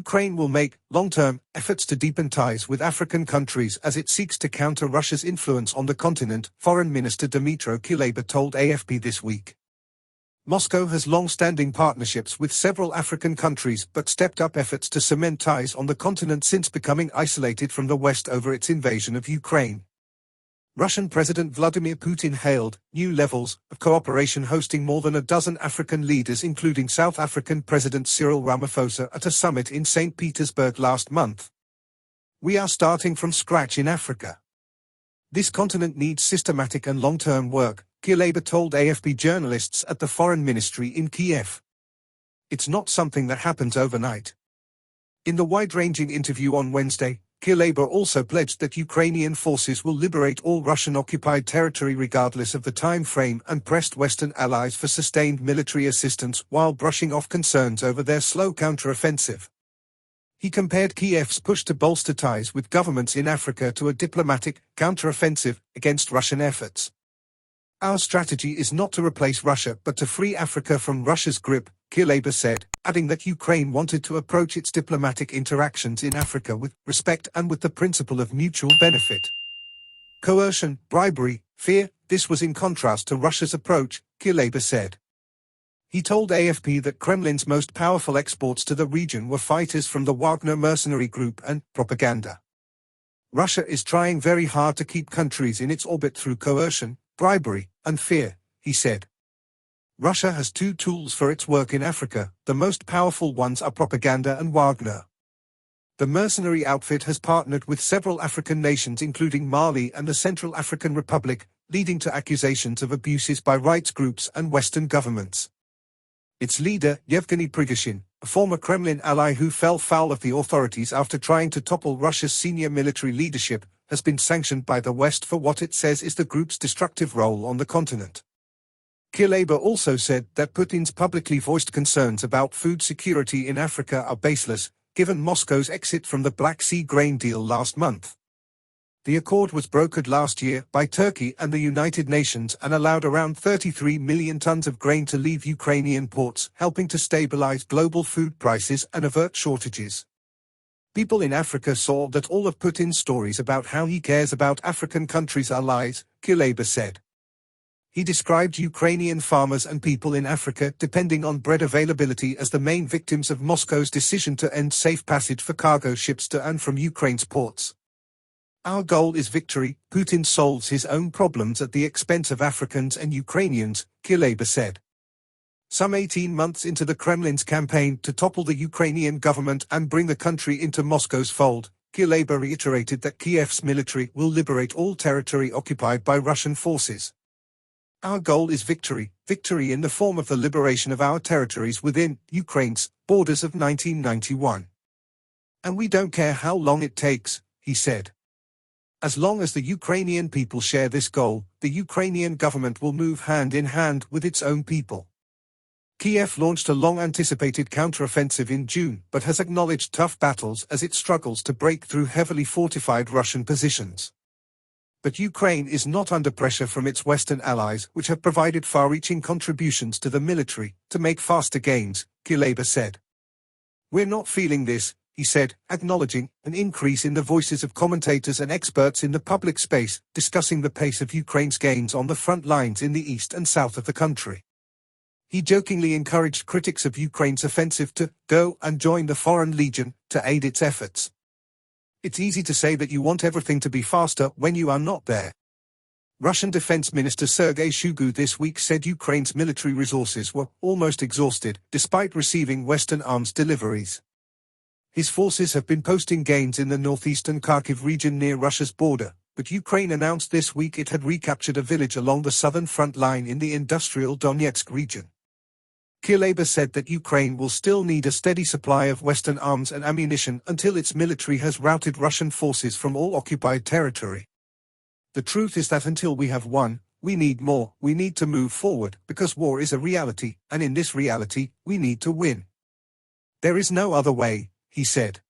Ukraine will make long-term efforts to deepen ties with African countries as it seeks to counter Russia's influence on the continent, Foreign Minister Dmytro Kuleba told AFP this week. Moscow has long-standing partnerships with several African countries but stepped up efforts to cement ties on the continent since becoming isolated from the West over its invasion of Ukraine. Russian President Vladimir Putin hailed new levels of cooperation, hosting more than a dozen African leaders including South African President Cyril Ramaphosa at a summit in St. Petersburg last month. "We are starting from scratch in Africa. This continent needs systematic and long-term work," Kuleba told AFP journalists at the Foreign Ministry in Kiev. "It's not something that happens overnight." In the wide-ranging interview on Wednesday, Kuleba also pledged that Ukrainian forces will liberate all Russian-occupied territory regardless of the time frame and pressed Western allies for sustained military assistance while brushing off concerns over their slow counter-offensive. He compared Kiev's push to bolster ties with governments in Africa to a diplomatic counter-offensive against Russian efforts. "Our strategy is not to replace Russia but to free Africa from Russia's grip," Kuleba said, adding that Ukraine wanted to approach its diplomatic interactions in Africa with respect and with the principle of mutual benefit. Coercion, bribery, fear, this was in contrast to Russia's approach, Kuleba said. He told AFP that Kremlin's most powerful exports to the region were fighters from the Wagner mercenary group and propaganda. "Russia is trying very hard to keep countries in its orbit through coercion, bribery, and fear," he said. "Russia has two tools for its work in Africa. The most powerful ones are propaganda and Wagner. The mercenary outfit has partnered with several African nations including Mali and the Central African Republic, leading to accusations of abuses by rights groups and Western governments. Its leader, Yevgeny Prigozhin, a former Kremlin ally who fell foul of the authorities after trying to topple Russia's senior military leadership, has been sanctioned by the West for what it says is the group's destructive role on the continent." Kuleba also said that Putin's publicly voiced concerns about food security in Africa are baseless, given Moscow's exit from the Black Sea grain deal last month. The accord was brokered last year by Turkey and the United Nations and allowed around 33 million tons of grain to leave Ukrainian ports, helping to stabilize global food prices and avert shortages. "People in Africa saw that all of Putin's stories about how he cares about African countries are lies," Kuleba said. He described Ukrainian farmers and people in Africa depending on bread availability as the main victims of Moscow's decision to end safe passage for cargo ships to and from Ukraine's ports. "Our goal is victory. Putin solves his own problems at the expense of Africans and Ukrainians," Kuleba said. Some 18 months into the Kremlin's campaign to topple the Ukrainian government and bring the country into Moscow's fold, Kuleba reiterated that Kiev's military will liberate all territory occupied by Russian forces. "Our goal is victory, victory in the form of the liberation of our territories within Ukraine's borders of 1991. And we don't care how long it takes," he said. "As long as the Ukrainian people share this goal, the Ukrainian government will move hand in hand with its own people." Kiev launched a long-anticipated counteroffensive in June but has acknowledged tough battles as it struggles to break through heavily fortified Russian positions. But Ukraine is not under pressure from its Western allies, which have provided far-reaching contributions to the military, to make faster gains, Kuleba said. "We're not feeling this," he said, acknowledging an increase in the voices of commentators and experts in the public space, discussing the pace of Ukraine's gains on the front lines in the east and south of the country. He jokingly encouraged critics of Ukraine's offensive to go and join the Foreign Legion to aid its efforts. "It's easy to say that you want everything to be faster when you are not there." Russian Defense Minister Sergei Shoigu this week said Ukraine's military resources were almost exhausted, despite receiving Western arms deliveries. His forces have been posting gains in the northeastern Kharkiv region near Russia's border, but Ukraine announced this week it had recaptured a village along the southern front line in the industrial Donetsk region. Kuleba said that Ukraine will still need a steady supply of Western arms and ammunition until its military has routed Russian forces from all occupied territory. "The truth is that until we have won, we need more. We need to move forward, because war is a reality, and in this reality, we need to win. There is no other way," he said.